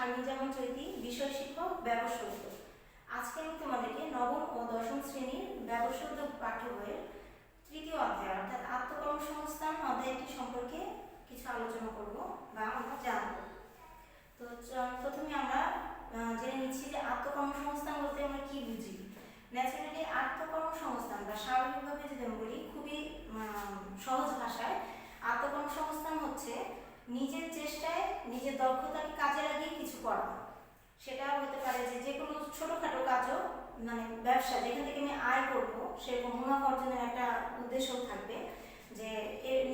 শারমিন জামান চৈতি, বিষয় শিক্ষক ব্যবসা উদ্যোগ। আজকে আমি তোমাদেরকে নবম ও দশম শ্রেণীর ব্যবসা উদ্যোগ পাঠ্য বইয়ের তৃতীয় অধ্যায় অর্থাৎ আত্মকর্মসংস্থান অধ্যায়টি সম্পর্কে কিছু আলোচনা করব বা আমরা জানব। তো প্রথমে আমরা জেনে নিচ্ছি যে আত্মকর্মসংস্থান বলতে আমরা কি বুঝি। ন্যাচারালি আত্মকর্মসংস্থান বা স্বাভাবিকভাবে যদি আমি বলি খুবই সহজ ভাষায় আত্মকর্মসংস্থান হচ্ছে নিজের চেষ্টায় নিজের দক্ষতাকে কাজে লাগিয়ে কিছু করা। সেটা হতে পারে যে কোনো ছোটোখাটো কাজও, মানে ব্যবসা যেখান থেকে আমি আয় করব সেরকম মুনাফা অর্জনের একটা উদ্দেশ্য থাকবে, যে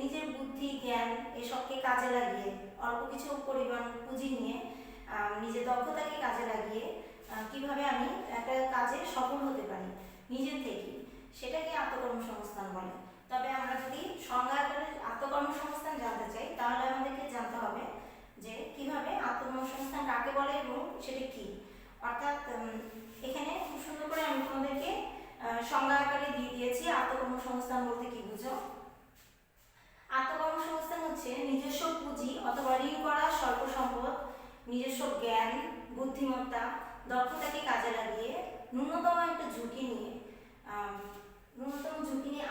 নিজের বুদ্ধি জ্ঞান এসবকে কাজে লাগিয়ে অল্প কিছু পরিমাণ পুঁজি নিয়ে নিজের দক্ষতাকে কাজে লাগিয়ে কিভাবে আমি একটা কাজে সফল হতে পারি নিজের থেকে, সেটাকে আত্মকর্মসংস্থান বলে। তবে আমরা যদি সংজ্ঞা আকারে আত্মকর্মসংস্থান জানতে চাই তাহলে আমাদেরকে জানতে হবে যে কিভাবে আত্মকর্মসংস্থান কাকে বলে এবং সেটা কি। অর্থাৎ এখানে খুব সুন্দর করে আমি তোমাদেরকে সংজ্ঞা আকারে দিয়ে দিয়েছি আত্মকর্মসংস্থান বলতে কি বুঝো। আত্মকর্মসংস্থান হচ্ছে নিজস্ব পুঁজি অথবা ঋণ করা স্বল্প সম্পদ, নিজস্ব জ্ঞান বুদ্ধিমত্তা দক্ষতাকে কাজে লাগিয়ে ন্যূনতম একটা ঝুঁকি নিয়ে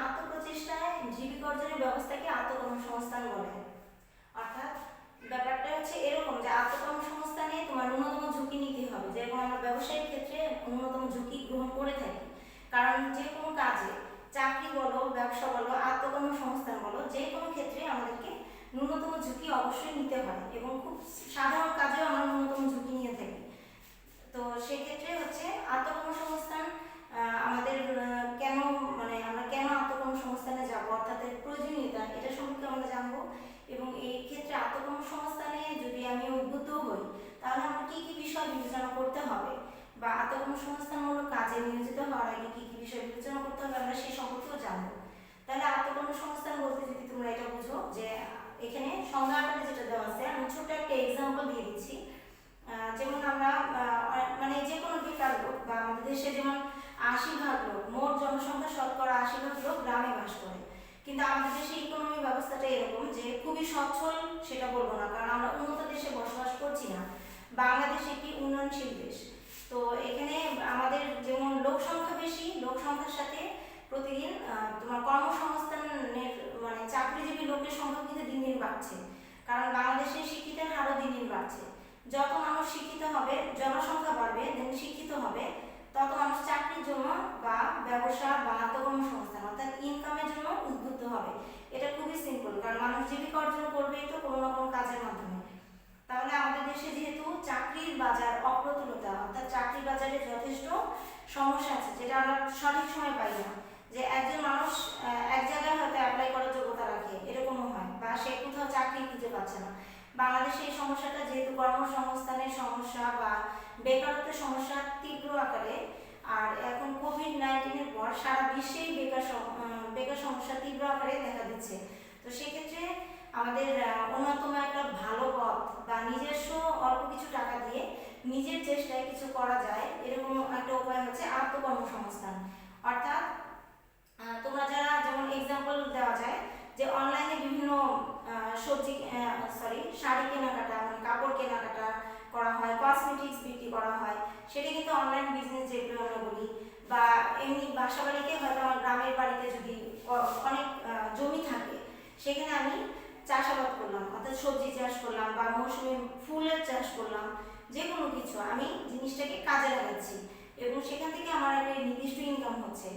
আত্মপ্রচেষ্টায় জীবিকা অর্জনের ব্যবস্থাকে আত্মকর্মসংস্থান বলে। অর্থাৎ ব্যাপারটা হচ্ছে এরকম যে আত্মকর্মসংস্থানে তোমার ন্যূনতম ঝুঁকি নিতে হবে, যেরকম আমরা ব্যবসায়িক ক্ষেত্রে ন্যূনতম ঝুঁকি গ্রহণ করে থাকি। কারণ যে কোনো কাজে, চাকরি বলো ব্যবসা বলো আত্মকর্মসংস্থান বলো, যে কোনো ক্ষেত্রে আমাদেরকে ন্যূনতম ঝুঁকি অবশ্যই নিতে হয় এবং খুব সাধারণ কাজেও আমরা ন্যূনতম ঝুঁকি নিয়ে থাকি। তো সেক্ষেত্রে হচ্ছে আত্মকর্মসংস্থান আমাদের কেন, মানে আমরা কেন আত্মকর্মসংস্থানে যাব অর্থাৎ এর প্রয়োজনীয়তা এটা সম্পর্কে আমরা জানবো। এবং এই ক্ষেত্রে আত্মকর্মসংস্থানে যদি আমি উদ্বুদ্ধ হই তাহলে আমার কী কী বিষয় বিবেচনা করতে হবে বা আত্মকর্মসংস্থানমূলক কাজে নিয়োজিত হওয়ার আগে কী কী বিষয় বিবেচনা করতে হবে আমরা সেই সম্পর্কেও জানবো। তাহলে আত্মকর্মসংস্থান বলতে যদি তোমরা এটা বুঝো যে এখানে সংজ্ঞা আকারে যেটা দেওয়া আছে, আমি ছোট্ট একটা এক্সাম্পল দিয়ে দিচ্ছি। যেমন আমরা মানে যে কোনো বেকার লোক বা আমাদের দেশে যেমন 80% লোক, মোট জনসংখ্যা শতকরা 80% লোক গ্রামে বাস করে, কিন্তু আমাদের দেশে ইকোনমি ব্যবস্থাটা এরকম যে খুবই সচ্ছল সেটা বলবো না, কারণ আমরা উন্নত দেশে বসবাস করছি না। বাংলাদেশ একটি উন্নয়নশীল দেশ। তো এখানে আমাদের যেমন লোক সংখ্যা বেশি, লোক সংখ্যার সাথে প্রতিদিন তোমার কর্মসংস্থানের মানে চাকরিজীবী লোকের সংখ্যা কিন্তু দিন দিন বাড়ছে, কারণ বাংলাদেশে শিক্ষিতের হারও দিন দিন বাড়ছে। যত মানুষ শিক্ষিত হবে, জনসংখ্যা বাড়বে, দেন শিক্ষিত হবে, তত মানুষ চাকরির জন্য বা ব্যবসা বা আত্মকর্মসংস্থান অর্থাৎ ইনকামের জন্য উদ্বুদ্ধ হবে। এটা খুবই সিম্পল, কারণ মানুষ জীবিকা অর্জন করবেই তো কোনো না কোনো কাজের মাধ্যমে। তাহলে আমাদের দেশে যেহেতু চাকরির বাজার অপ্রতুলতা, অর্থাৎ চাকরির বাজারে যথেষ্ট সমস্যা আছে যেটা আমরা সঠিক সময় পাই না, যে একজন মানুষ এক জায়গায় হয়তো অ্যাপ্লাই করার যোগ্যতা রাখে এরকমও হয়, বা সে কোথাও চাকরি খুঁজে পাচ্ছে না। বাংলাদেশে এই সমস্যাটা যেহেতু কর্মসংস্থানের সমস্যা বা বেকারত্বের সমস্যা তীব্র আকারে, আর এখন কোভিড-19 পর সারা বিশ্বেই বেকার সমস্যা তীব্র আকারে দেখা দিচ্ছে। তো সেক্ষেত্রে আমাদের অন্যতম একটা ভালো পথ বা নিজস্ব অল্প কিছু টাকা দিয়ে নিজের চেষ্টায় কিছু করা যায় এরকম একটা উপায় হচ্ছে আত্মকর্মসংস্থান। অর্থাৎ তোমরা যারা, যেমন এক্সাম্পল দেওয়া যায় যে অনলাইনে বিভিন্ন শাড়ি কেনাকাটা, মানে কাপড় কেনাকাটা করা হয়, কসমেটিক্স বিক্রি করা হয়, সেটা কিন্তু অনলাইন বিজনেস যেগুলো আমরা বলি। বা এমনি বাসা বাড়িতে হয়তো আমার গ্রামের বাড়িতে যদি অনেক জমি থাকে সেখানে আমি চাষাবাদ করলাম, অর্থাৎ সবজি চাষ করলাম বা মৌসুমি ফুলের চাষ করলাম, যে কোনো কিছু আমি জিনিসটাকে কাজে লাগাচ্ছি এবং সেখান থেকে আমার একটা নির্দিষ্ট ইনকাম হচ্ছে।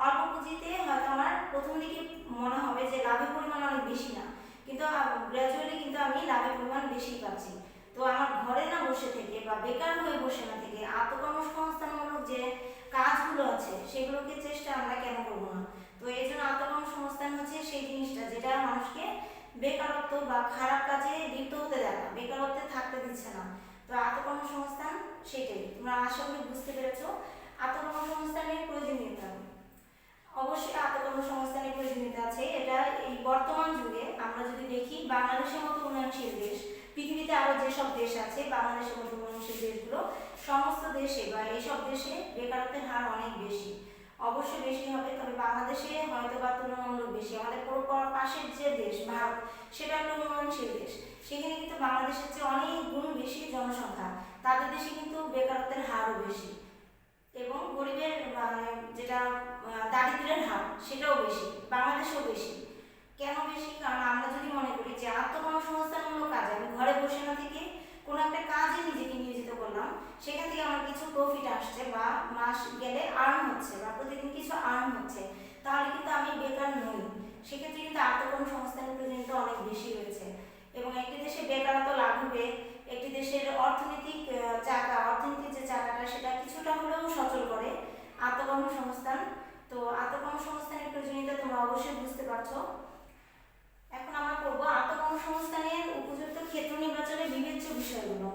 অল্প পুঁজিতে হয়তো আমার প্রথম দিকে মনে হবে যে লাভের পরিমাণ অনেক বেশি না, কিন্তু গ্র্যাজুয়ালি কিন্তু আমি লাভের পরিমাণ বেশি পাচ্ছি। তো আমার ঘরে না বসে থেকে বা বেকার হয়ে বসে না থেকে আত্মকর্মসংস্থানমূলক যে কাজগুলো আছে সেগুলোকে চেষ্টা আমরা কেন করবো না। তো এই জন্য আত্মকর্মসংস্থান হচ্ছে সেই জিনিসটা যেটা মানুষকে বেকারত্ব বা খারাপ কাজে লিপ্ত হতে দেয় না, বেকারত্বে থাকতে দিচ্ছে না। তো আত্মকর্মসংস্থান সেটাই, তোমরা আশা করি বুঝতে পেরেছো আত্মকর্মসংস্থানের প্রয়োজনীয়তা। অবশ্যই আত্মকর্মসংস্থানের প্রয়োজনীয়তা আছে। এটা এই বর্তমান যুগে আমরা যদি দেখি, বাংলাদেশের মতো উন্নয়নশীল দেশ, পৃথিবীতে আরও যেসব দেশ আছে বাংলাদেশের মতো উন্নয়নশীল দেশগুলো, সমস্ত দেশে বা এইসব দেশে বেকারত্বের হার অনেক বেশি। অবশ্যই বেশি হবে, তবে বাংলাদেশে হয়তো বা তুলনামূলক বেশি। আমাদের পুরো পাশের যে দেশ ভারত, সেটা একটা উন্নয়নশীল দেশ, সেখানে কিন্তু বাংলাদেশের চেয়ে অনেক গুণ বেশি জনসংখ্যা, তাদের দেশে কিন্তু বেকারত্বের হারও বেশি এবং গরিবের মানে যেটা দারিদ্র্যের হার সেটাও বেশি, বাংলাদেশেও বেশি। কেন বেশি? কারণ আমরা যদি মনে করি যে আত্মকর্মসংস্থানমূলক কাজ, আমি ঘরে বসে না থেকে কোনো একটা কাজে নিজেকে নিয়োজিত করলাম, সেখান থেকে আমার কিছু প্রফিট আসছে বা মাস গেলে আর্ন হচ্ছে বা প্রতিদিন কিছু আর্ন হচ্ছে, তাহলে কিন্তু আমি বেকার নই। সেক্ষেত্রে কিন্তু আত্মকর্মসংস্থানের প্রয়োজনীয়তা অনেক বেশি রয়েছে। এবং একটি দেশে বেকারত্ব লাঘবে একটি দেশের অর্থনৈতিক অর্থনীতির যে চাকাটা সেটা কিছুটা হলেও সচল করে আত্মকর্মসংস্থান। তো আত্মকর্মসংস্থানের প্রয়োজনীয়তা তোমরা অবশ্যই বুঝতে পারছো। এখন আমরা পড়বো আত্মকর্মসংস্থানের উপযুক্ত ক্ষেত্র নির্বাচনের বিবেচ্য বিষয়গুলো।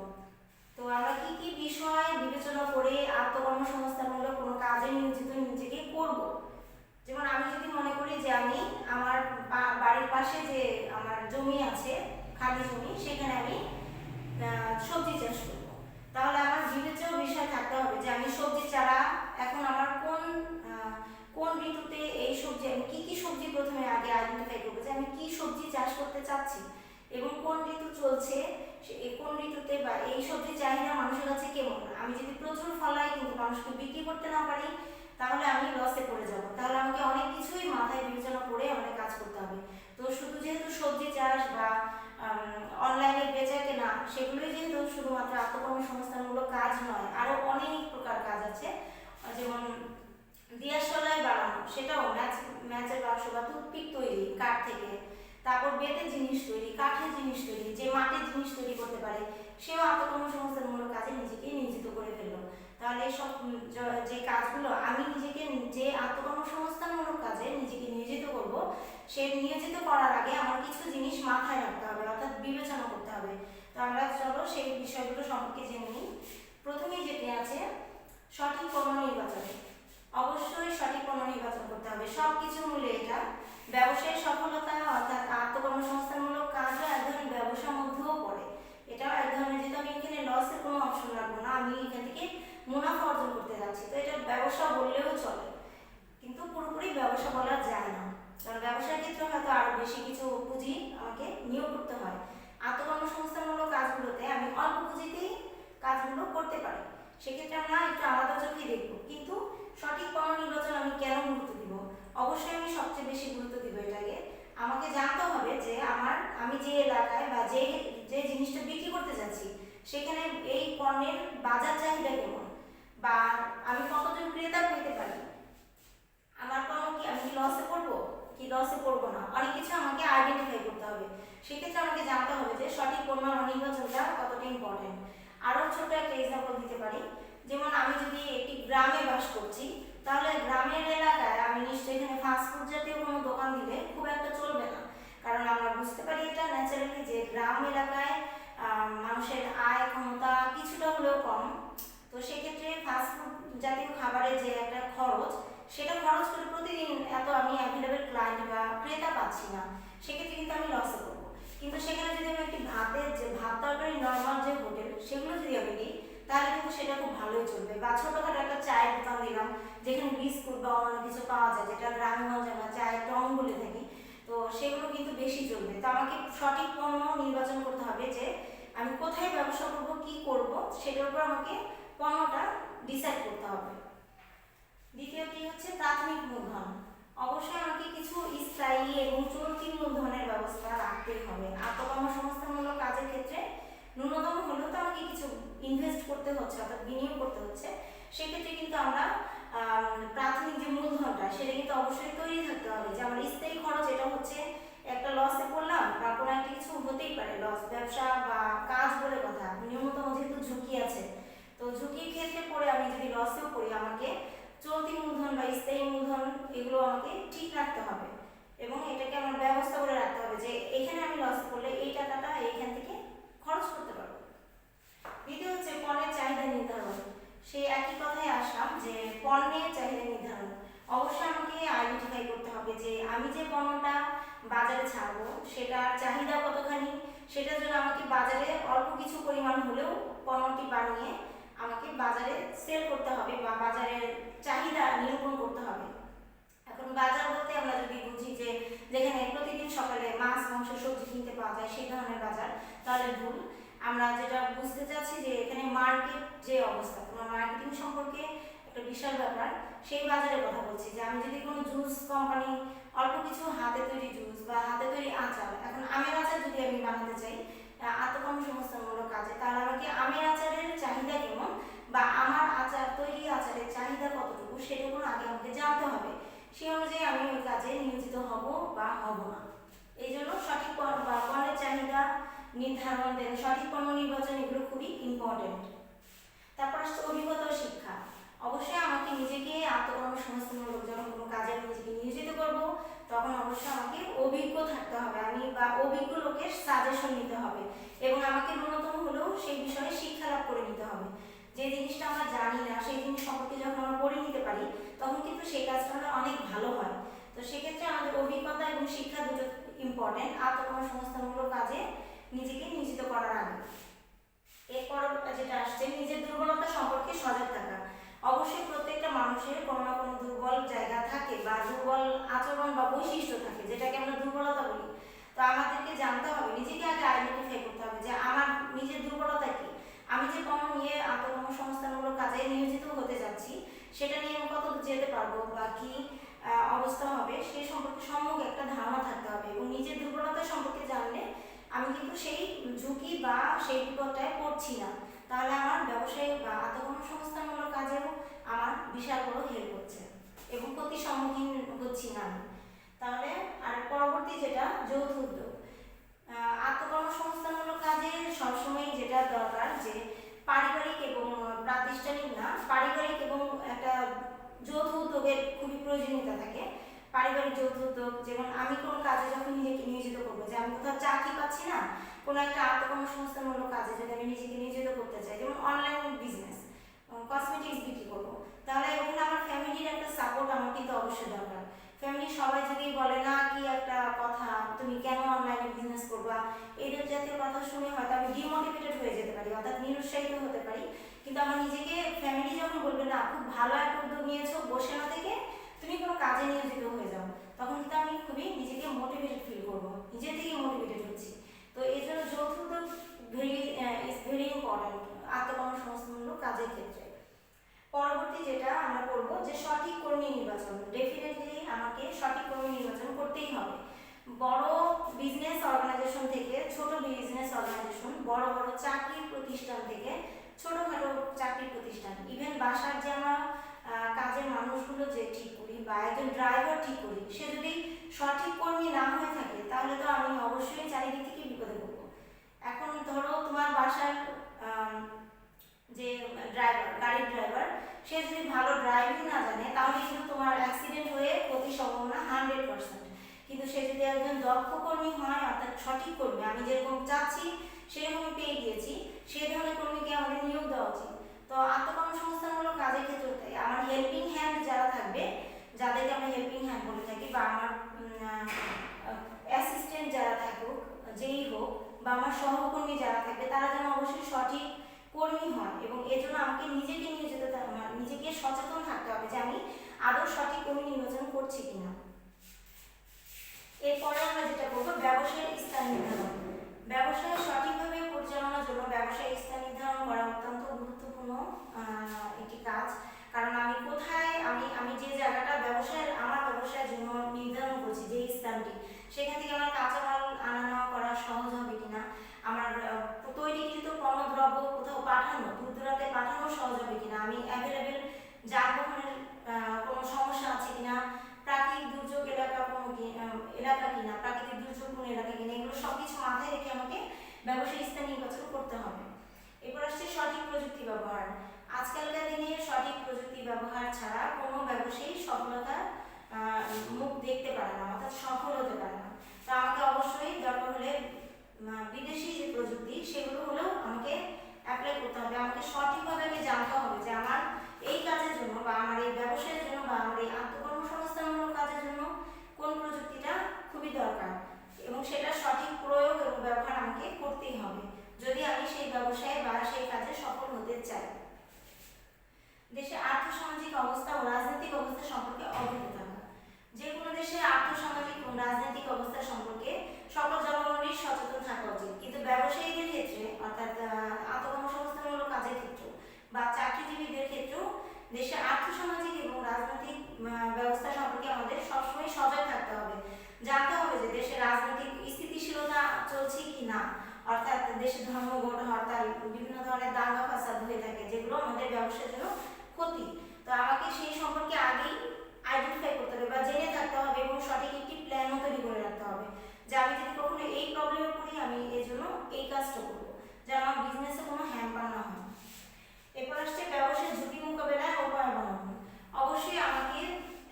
তো আমরা কি কি বিষয় বিবেচনা করে আত্মকর্মসংস্থানমূলক কোনো কাজে নিয়োজিত নিজেকে করব। যেমন আমি যদি মনে করি যে আমি আমার বাড়ির পাশে যে আমার জমি আছে, খালি জমি, সেখানে আমি সবজি চাষ করব, তাহলে আমার বিবেচ্য বিষয় থাকতে হবে যে আমি সবজি চারা এখন আমার কোন ঋতুতে এই সবজি, আমি কি কি সবজি প্রথমে আগে আইডেন্টিফাই করবো যে আমি কি সবজি চাষ করতে চাচ্ছি এবং কোন ঋতু চলছে, কোন ঋতুতে বা এই সবজির চাহিদা মানুষের কাছে কেমন। আমি যদি প্রচুর ফলাই কিন্তু মানুষকে বিক্রি করতে না পারি, তাহলে আমি লসে পড়ে যাব। তাহলে আমাকে অনেক কিছুই মাথায় বিবেচনা করে আমাকে কাজ করতে হবে। তো শুধু যেহেতু সবজি চাষ বা অনলাইনে বেচা কেনা, সেগুলোই যেহেতু শুধুমাত্র আত্মকর্মসংস্থানমূলক কাজ নয়, আরও অনেক প্রকার কাজ আছে। যেমন দিয়াশলাই বানানো, সেটাও ম্যাচের বাক্স বা টুথপিক তৈরি কাঠ থেকে, তারপর বেতের জিনিস তৈরি, কাঠের জিনিস তৈরি, যে মাটির জিনিস তৈরি করতে পারে সেও আত্মকর্মসংস্থানমূলক কাজে নিজেকে নিয়োজিত করে ফেললো। তাহলে এইসব যে কাজগুলো আমি নিজেকে যে আত্মকর্মসংস্থানমূলক কাজে নিজেকে নিয়োজিত করব, সেই নিয়োজিত করার আগে আমার কিছু জিনিস মাথায় রাখতে হবে, অর্থাৎ বিবেচনা করতে হবে। তো আমরা চলো সেই বিষয়গুলো সম্পর্কে জেনে নিই। প্রথমেই যেটি আছে সঠিক পণ্য নির্বাচন। অবশ্যই সঠিক পণ্য নির্বাচন করতে হবে, সব কিছু মূলে এটা ব্যবসায়ের সফলতা অর্থাৎ আত্মকর্মসংস্থানমূলক কাজও এক ধরনের ব্যবসার মধ্যেও পড়ে। এটাও এক ধরনের, যেহেতু আমি এখানে লসের কোনো অপশন রাখবো না, আমি এখান থেকে মুনাফা অর্জন করতে যাচ্ছি, তো এটা ব্যবসা বললেও চলে, কিন্তু পুরোপুরি ব্যবসা বলা যায় না, কারণ ব্যবসার ক্ষেত্রে হয়তো আরো বেশি কিছু পুঁজি আমাকে নিয়োগ করতে হয়। আত্মকর্মসংস্থানমূলক কাজগুলোতে আমি অল্প পুঁজিতেই কাজগুলো করতে পারি, সেক্ষেত্রে আমরা একটু আলাদা চোখে দেখব। কিন্তু সঠিক পণ্য নির্বাচন আমি কেন গুরুত্ব দিব? অবশ্যই আমি সবচেয়ে বেশি গুরুত্ব দিব এটাকে। আমাকে জানতে হবে যে আমি যে এলাকায় বা যে যে জিনিসটা বিক্রি করতে যাচ্ছি, সেখানে এই পণ্যের বাজার চাহিদা কেমন, বা আমি কতজন ক্রেতা পেতে পারি, আমার পণ্য কি আমি কি লসে পড়বো কি লসে পড়বো না, অনেক কিছু আমাকে আইডেন্টিফাই করতে হবে। সেক্ষেত্রে আমাকে জানতে হবে যে সঠিক পণ্য নির্বাচনটা কতটা ইম্পর্টেন্ট। আরও ছোট একটা এক্সাম্পল দিতে পারি, যেমন আমি যদি একটি গ্রামে বাস করছি, তাহলে গ্রামের এলাকায় আমি নিশ্চয়ই এখানে ফাস্টফুড জাতীয় কোনো দোকান দিলে খুব একটা চলবে না, কারণ আমরা বুঝতে পারি এটা ন্যাচারালি যে গ্রাম এলাকায় মানুষের আয় ক্ষমতা কিছুটা হলেও কম। তো সেক্ষেত্রে ফাস্টফুড জাতীয় খাবারের যে একটা খরচ, সেটা খরচ করে প্রতিদিন এত আমি অ্যাভেলেবেল ক্লায়েন্ট বা ক্রেতা পাচ্ছি না, সেক্ষেত্রে কিন্তু আমি লসে করবো। কিন্তু সেখানে যদি আমি একটি ভাত তরকারি নর্মাল যে হোটেল, সেগুলো যদি আমি দিই, তাহলে কিন্তু সেটা খুব ভালোই চলবে। বা ছোটোখাটো একটা চায়ের দোকান দিলাম, যেখানে বিস্কুট বা অন্যান্য কিছু পাওয়া যায়, যেটা গ্রামেগঞ্জে আমরা চায়ের টং বলে থাকি, তো সেগুলো কিন্তু বেশি চলবে। তো আমাকে সঠিক পণ্য নির্বাচন করতে হবে যে আমি কোথায় ব্যবসা করব, কি করব, সেটার উপর আমাকে পণ্যটা ডিসাইড করতে হবে। দ্বিতীয়টি হচ্ছে প্রাথমিক মূলধন। অবশ্যই আমাকে কিছু স্থায়ী এবং চলতি মূলধনের ব্যবস্থা রাখতেই হবে। আত্মকর্মসংস্থানমূলক কাজের ক্ষেত্রে ন্যূনতম হলেও তো আমাকে কিছু ইনভেস্ট করতে হচ্ছে, অর্থাৎ বিনিয়োগ করতে হচ্ছে। সেক্ষেত্রে কিন্তু আমরা প্রাথমিক যে মূলধনটা, সেটা কিন্তু অবশ্যই তৈরি থাকতে হবে। যে আমার স্থায়ী খরচ, এটা হচ্ছে একটা লসে পড়লাম বা কোনো একটা কিছু হতেই পারে, লস, ব্যবসা বা কাজ বলে কথা, ন্যূনতম যেহেতু ঝুঁকি আছে, তো ঝুঁকির ক্ষেত্রে পড়ে আমি যদি লসেও পড়ি, আমাকে চলতি মূলধন বা স্থায়ী মূলধন এগুলো আমাকে ঠিক রাখতে হবে এবং এটাকে আমার ব্যবস্থা করে রাখতে হবে যে এখানে আমি লস করলে এই টাকাটা এইখান থেকে খরচ করতে পারবো। দ্বিতীয় হচ্ছে পণ্যের চাহিদা নির্ধারণ। সেই একই কথায় আসলাম যে পণ্যের চাহিদা নির্ধারণ অবশ্যই আমাকে আইডেন্টিফাই করতে হবে যে আমি যে পণ্যটা বাজারে ছাড়বো সেটার চাহিদা কতখানি, সেটার জন্য আমাকে বাজারে অল্প কিছু পরিমাণ হলেও পণ্যটি বানিয়ে আমাকে বাজারে সেল করতে হবে বা বাজারের চাহিদা নিরূপণ করতে হবে। এখন বাজার বলতে আমরা যদি বুঝি যে যেখানে প্রতিদিন সকালে মাছ মাংস সবজি কিনতে পাওয়া যায় সেই ধরনের বাজার, তাহলে ভুল। আমরা যেটা বুঝতে চাচ্ছি যে এখানে মার্কেট যে অবস্থা, তোমার মার্কেটিং সম্পর্কে একটা বিশাল ব্যাপার, সেই বাজারের কথা বলছি। যে আমি যদি কোনো জুস কোম্পানি অল্প কিছু হাতে তৈরি জুস বা হাতে তৈরি আচার, এখন আমের আচার যদি আমি বানাতে চাই আত্মকর্মসংস্থানমূলক কাজে, তাহলে আমাকে আমের আচারের চাহিদা কেমন বা আমার আচার তৈরি আচারের চাহিদা কতটুকু সেটুকু আগে আমাকে জানতে হবে। সেই অনুযায়ী আমি ওই কাজে নিয়োজিত হব বা হব না। এই জন্য সঠিক পণ্যের চাহিদা নির্ধারণ, দেন সঠিক পণ্য নির্বাচন, এগুলো খুবই ইম্পর্টেন্ট। তারপর আসছে অভিজ্ঞতা ও শিক্ষা। অবশ্যই আমাকে নিজেকে আত্মকর্মসংস্থানমূলক যখন কোনো কাজে নিজেকে নিয়োজিত করব, তখন অবশ্যই আমাকে অভিজ্ঞ থাকতে হবে, আমি বা অভিজ্ঞ লোকের সাজেশন নিতে হবে এবং আমাকে ন্যূনতম হলেও সেই বিষয়ে শিক্ষা লাভ করে নিতে হবে। যে জিনিসটা আমরা জানি না সেই জিনিস সম্পর্কে যখন আমরা পড়ে নিতে পারি, তখন কিন্তু সেই কাজটা আমরা অনেক ভালো হয়। তো সেক্ষেত্রে আমাদের অভিজ্ঞতা এবং শিক্ষা দুটো ইম্পর্টেন্ট আত্মকর্মসংস্থানমূলক কাজে নিজেকে নিয়োজিত করার আগে। এরপর যেটা আসছে নিজের দুর্বলতা সম্পর্কে সজাগ থাকা। অবশ্যই প্রত্যেকটা মানুষের কোনো না কোনো দুর্বল জায়গা থাকে বা দুর্বল আচরণ বা বৈশিষ্ট্য থাকে, যেটাকে আমরা দুর্বলতা বলি। তো আমাদেরকে জানতে হবে, নিজেকে আগে আইডেন্টিফাই করতে হবে যে আমার নিজের দুর্বলতা কি, আমি যে কোনো নিয়ে আত্মকর্মসংস্থানমূলক কাজে নিয়োজিত হতে যাচ্ছি সেটা নিয়ে আমি কত যেতে পারবো বা কি অবস্থা হবে সেই সম্পর্কে সম্যক একটা ধারণা থাকতে হবে। এবং নিজের দুর্বলতা সম্পর্কে জানলে আমি কিন্তু সেই ঝুঁকি বা সেই বিপদটায় পড়ছি না, তাহলে আমার ব্যবসায়িক বা আত্মকর্মসংস্থানমূলক কাজেও আমার বিশাল বড় হেল্প হচ্ছে এবং ক্ষতির সম্মুখীন হচ্ছি না আমি। তাহলে আর পরবর্তী যেটা যৌথ উদ্যোগ। আত্মকর্মসংস্থানমূলক কাজে সবসময় যেটা দরকার যে পারিবারিক এবং প্রাতিষ্ঠানিক না, পারিবারিক এবং একটা যৌথ উদ্যোগের খুবই প্রয়োজনীয়তা থাকে। পারিবারিক যৌথ উদ্যোগ, যেমন আমি কোনো কাজে যখন নিজেকে নিয়োজিত করবো, যে আমি কোথাও চাকরি পাচ্ছি না, কোনো একটা আত্মকর্মসংস্থানমূলক কাজে যদি আমি নিজেকে নিয়োজিত করতে চাই, যেমন অনলাইন বিজনেস, কসমেটিক্স বিক্রি করবো, তাহলে ওখানে আমার ফ্যামিলির একটা সাপোর্ট আমার কিন্তু অবশ্যই দরকার। ফ্যামিলির সবাই যদি বলে না কি একটা কথা, তুমি কেন অনলাইনে বিজনেস করবা, এইসব জাতীয় কথা শুনে হয়তো আমি ডিমোটিভেটেড হয়ে যেতে পারি, অর্থাৎ নিরুৎসাহিত হতে পারি। কিন্তু আমার নিজেকে ফ্যামিলি যখন বলবে না খুব ভালো একটা উদ্যোগ নিয়েছো, বসে না থেকে তুমি কোনো কাজে নিয়োজিত হয়ে যাও, তখন কিন্তু আমি খুবই নিজেকে মোটিভেটেড ফিল করবো, নিজে থেকে মোটিভেটেড হচ্ছি। তো এই জন্য যৌথ উদ্যোগ ইজ ভেরি ইম্পর্টেন্ট আত্মকর্মসংস্থানমূলক কাজের ক্ষেত্রে। পরবর্তী যেটা আমরা করবো যে সঠিক কর্মী নির্বাচন। ডেফিনেটলি আমাকে সঠিক কর্মী নির্বাচন করতেই হবে। বড় বিজনেস অর্গানাইজেশন থেকে ছোট বিজনেস অর্গানাইজেশন, বড় বড় চাকরির প্রতিষ্ঠান থেকে ছোটখাটো চাকরির প্রতিষ্ঠান, ইভেন বাসার যে আমরা কাজের মানুষগুলো যে ঠিক করি বা একজন ড্রাইভার ঠিক করি, সে যদি সঠিক কর্মী না হয়ে থাকে তাহলে তো আমি অবশ্যই চারিদিক থেকে বিপদে পড়বো। এখন ধরো তোমার বাসার যে ড্রাইভার, গাড়ির ড্রাইভার, সে যদি ভালো ড্রাইভিং না জানে তাহলে কিন্তু তোমার অ্যাক্সিডেন্ট হয়ে ক্ষতির সম্ভাবনা 100%। কিন্তু সে যদি একজন দক্ষ কর্মী হয়, অর্থাৎ সঠিক কর্মী, আমি যেরকম চাচ্ছি সেরকমই পেয়ে গিয়েছি, সেই ধরনের কর্মীকে আমাদের নিয়োগ দেওয়া উচিত। তো আত্মকর্মসংস্থানমূলক কাজের ক্ষেত্রে আমার হেল্পিং হ্যান্ড যারা থাকবে, যাদেরকে আমরা হেল্পিং হ্যান্ড বলে থাকি, বা আমার অ্যাসিস্ট্যান্ট যারা থাকুক, যেই হোক, বা আমার সহকর্মী যারা থাকবে, তারা যেন অবশ্যই সঠিক কর্মী হয়। এবং এজন্য আমাকে নিজেকে নিয়োজিত, নিজেকে সচেতন থাকতে হবে যে আমি আদৌ সঠিক কর্মী নির্বাচন করছি কিনা। এরপরে আমরা যেটা করবো ব্যবসায়ের স্থান নির্ধারণ। ব্যবসায় সঠিকভাবে পরিচালনার জন্য ব্যবসায়ের স্থান নির্ধারণ করা অত্যন্ত গুরুত্বপূর্ণ একটি কাজ। কারণ আমি কোথায়, আমি যে জায়গাটা ব্যবসায়ের, আমার ব্যবসায়ের জন্য নির্ধারণ করছি, যে স্থানটি, সেখান থেকে আমার কাঁচামাল আনা নেওয়া করা সহজ হবে কিনা, আমার তৈরিকৃত পণ্যদ্রব্য কোথাও পাঠানো, দূর দূরান্তে পাঠানো সহজ হবে কিনা, আমি অ্যাভেলেবেল যানবাহনের কোনো সমস্যা আছে কিনা, প্রাকৃতিক দুর্যোগ এলাকা কোনো এলাকা কিনা, প্রাকৃতিক দুর্যোগ কোনো এলাকা কিনা, এগুলো সব কিছু মাথায় রেখে আমাকে ব্যবসায়ী স্থান নির্বাচন করতে হবে। এরপর আসছে সঠিক প্রযুক্তি ব্যবহার। আজকালকার দিনে সঠিক প্রযুক্তি ব্যবহার ছাড়া কোনো ব্যবসায়ী সফলতার মুখ দেখতে পারে না, অর্থাৎ সফল হতে পারে না। তো আমাকে অবশ্যই দরকার হলে বিদেশি যে প্রযুক্তি সেগুলো হলেও আমাকে অ্যাপ্লাই করতে হবে। আমাকে সঠিকভাবে আমি জানতে হবে যে আমার এই কাজের জন্য বা আমার এই ব্যবসায়ের জন্য বা আমার এই আত্মকর্মসংস্থানমূলক কাজের জন্য কোন প্রযুক্তিটা খুবই দরকার, এবং সেটা সঠিক প্রয়োগ এবং ব্যবহার আমাকে করতেই হবে যদি আমি সেই ব্যবসায় বা সেই কাজে সফল হতে চাই। চাকরিজীবীদের ক্ষেত্রেও দেশের আর্থসামাজিক এবং রাজনৈতিক ব্যবস্থা সম্পর্কে আমাদের সবসময় সজাগ থাকতে হবে। জানতে হবে যে দেশের রাজনৈতিক স্থিতিশীলতা চলছে কি না, অর্থাৎ দেশে ধর্মঘট, হরতাল, বিভিন্ন ধরনের দাঙ্গা ফাসাদ হয়ে থাকে, যেগুলো আমাদের ব্যবসার জন্য ক্ষতি। তো আমাকে সেই সম্পর্কে আগেই আইডেন্টিফাই করতে হবে বা জেনে থাকতে হবে এবং সঠিক একটি প্ল্যানও তৈরি করে রাখতে হবে যে আমি যদি কখনো এই প্রবলেমে পড়ি আমি এই জন্য এই কাজটা করবো, যেন আমার বিজনেসে কোনো হ্যাম্পার না হয়। এরপর আসছে ব্যবসায় ঝুঁকি মোকাবেলায় উপায় অবলম্বন। অবশ্যই আমাকে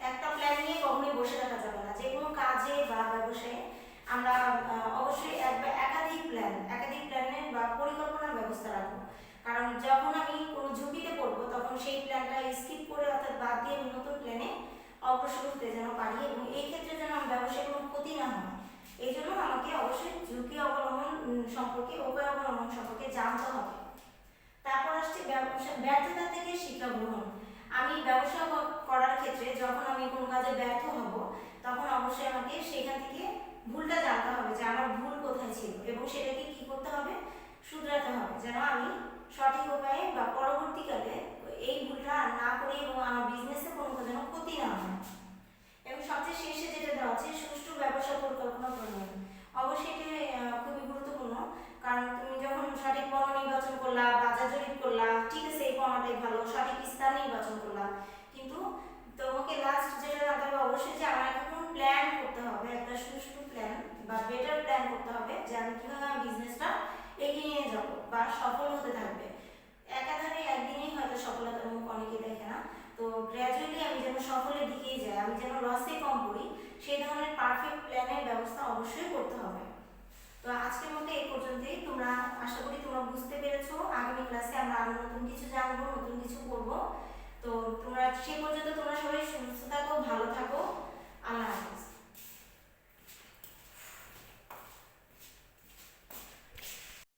একটা প্ল্যান নিয়ে কখনোই বসে থাকা যাবে না। যে কোনো কাজে বা ব্যবসায়ে আমরা অবশ্যই একাধিক প্ল্যানের বা পরিকল্পনার ব্যবস্থা রাখবো। কারণ যখন আমি কোনো ঝুঁকিতে পড়বো তখন সেই প্ল্যানটা স্কিপ করে অর্থাৎ বাদ দিয়ে আমি নতুন প্ল্যানে অগ্রসর হতে যেন পারি এবং এই ক্ষেত্রে যেন আমার ব্যবসায় কোনো ক্ষতি না হয়। এই জন্য আমাকে অবশ্যই ঝুঁকি অবলম্বন সম্পর্কে, উপায় অবলম্বন সম্পর্কে জানতে হবে। তারপর আসছে ব্যর্থতা থেকে শিক্ষা গ্রহণ। আমি ব্যবসা করার ক্ষেত্রে যখন আমি কোনো কাজে ব্যর্থ হব তখন অবশ্যই আমাকে সেখান থেকে ভুলটা জানতে হবে যে আমার ভুল কোথায় ছিল এবং সেটাকে কি করতে হবে, শুধরাতে হবে, যেন আমি সঠিক উপায়ে বা পরবর্তীকালে এই ভুলটা না করি এবং আমার বিজনেসে কোনো যেন ক্ষতি না হয়। এবং সবচেয়ে শেষে যেটা দেওয়া আছে সুষ্ঠু ব্যবসা পরিকল্পনা প্রণয়ন। অবশ্যই এটি খুবই গুরুত্বপূর্ণ, কারণ তুমি যখন সঠিক পণ্য নির্বাচন করলা, বাজার জরিপ করলা, ঠিক আছে এই পণ্যটাই ভালো, সঠিক স্থান নির্বাচন করলা, কিন্তু তোমাকে লাস্ট যেটা জানতে হবে অবশ্যই যে আমার এখন প্ল্যান করতে হবে, একটা সুষ্ঠু প্ল্যান বা বেটার প্ল্যান করতে হবে যে আমি কিভাবে আমার বিজনেসটা এগিয়ে নিয়ে যাব বা সফল হতে থাকবে। একাধারে একদিনেই হয়তো সফলতার মুখ অনেকে দেখে না, তো গ্র্যাজুয়ালি আমি যেন সফলের দিকেই যাই, আমি যেন লসে কম করি, সেই ধরনের পারফেক্ট প্ল্যানের ব্যবস্থা অবশ্যই করতে হবে। তো আজকের মতো এই পর্যন্তই। তোমরা আশা করি তোমরা বুঝতে পেরেছো। আগামী ক্লাসে আমরা আরো নতুন কিছু জানবো, নতুন কিছু করবো। তো তোমরা সে পর্যন্ত তোমরা সবাই সুস্থ থাকো, ভালো থাকো।